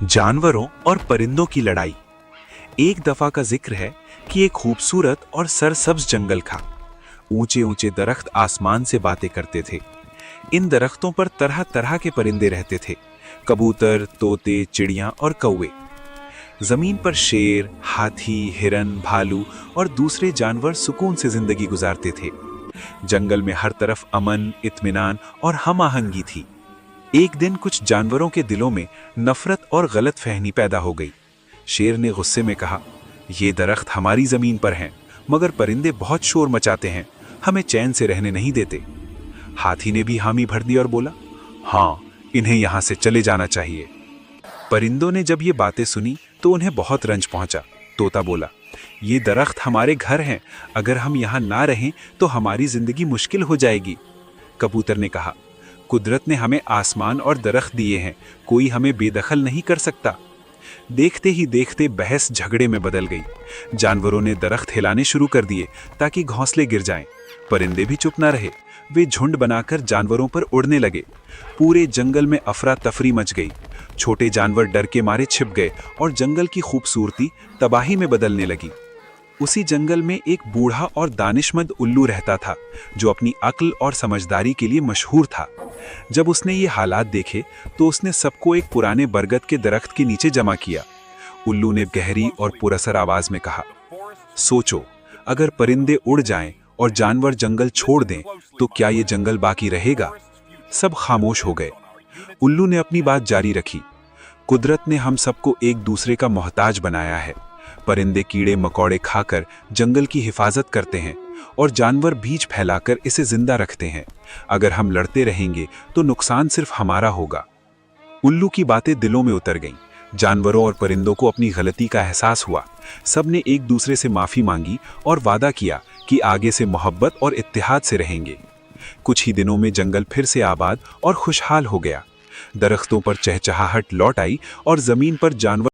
जानवरों और परिंदों की लड़ाई। एक दफा का जिक्र है कि एक खूबसूरत और सरसब्ज जंगल था। ऊंचे ऊंचे दरख्त आसमान से बातें करते थे। इन दरख्तों पर तरह तरह के परिंदे रहते थे, कबूतर, तोते, चिड़ियां और कौवे। जमीन पर शेर, हाथी, हिरन, भालू और दूसरे जानवर सुकून से जिंदगी गुजारते थे। जंगल में हर तरफ अमन, इत्मीनान और हम आहंगी थी। एक दिन कुछ जानवरों के दिलों में नफरत और गलत फहमी पैदा हो गई। शेर ने गुस्से में कहा, ये दरख्त हमारी जमीन पर हैं, मगर परिंदे बहुत शोर मचाते हैं, हमें चैन से रहने नहीं देते। हाथी ने भी हामी भर दी और बोला, हाँ, इन्हें यहां से चले जाना चाहिए। परिंदों ने जब ये बातें सुनी तो उन्हें बहुत रंज पहुंचा। तोता बोला, ये दरख्त हमारे घर हैं, अगर हम यहाँ ना रहें तो हमारी जिंदगी मुश्किल हो जाएगी। कबूतर ने कहा, कुदरत ने हमें आसमान और दरख्त दिए हैं, कोई हमें बेदखल नहीं कर सकता। देखते ही देखते बहस झगड़े में बदल गई। जानवरों ने दरख्त हिलाने शुरू कर दिए ताकि घोंसले गिर जाएं। परिंदे भी चुप ना रहे, वे झुंड बनाकर जानवरों पर उड़ने लगे। पूरे जंगल में अफरा तफरी मच गई। छोटे जानवर डर के मारे छिप गए और जंगल की खूबसूरती तबाही में बदलने लगी। उसी जंगल में एक बूढ़ा और दानिशमंद उल्लू रहता था, जो अपनी अक्ल और समझदारी के लिए मशहूर था। जब उसने ये हालात देखे तो उसने सबको एक पुराने बरगद के दरख्त के नीचे जमा किया। उल्लू ने गहरी और पुरअसर आवाज में कहा, सोचो, अगर परिंदे उड़ जाएं और जानवर जंगल छोड़ दें तो क्या ये जंगल बाकी रहेगा? सब खामोश हो गए। उल्लू ने अपनी बात जारी रखी, कुदरत ने हम सबको एक दूसरे का मोहताज बनाया है। परिंदे कीड़े मकोड़े खाकर जंगल की हिफाजत करते हैं और जानवर बीज फैलाकर इसे जिंदा रखते हैं। अगर हम लड़ते रहेंगे तो नुकसान सिर्फ हमारा होगा। उल्लू की बातें दिलों में उतर गईं। जानवरों और परिंदों को अपनी गलती का एहसास हुआ। सबने एक दूसरे से माफी मांगी और वादा किया कि आगे से मोहब्बत और इत्तेहाद से रहेंगे। कुछ ही दिनों में जंगल फिर से आबाद और खुशहाल हो गया। दरख्तों पर चहचहाहट लौट आई और जमीन पर जानवर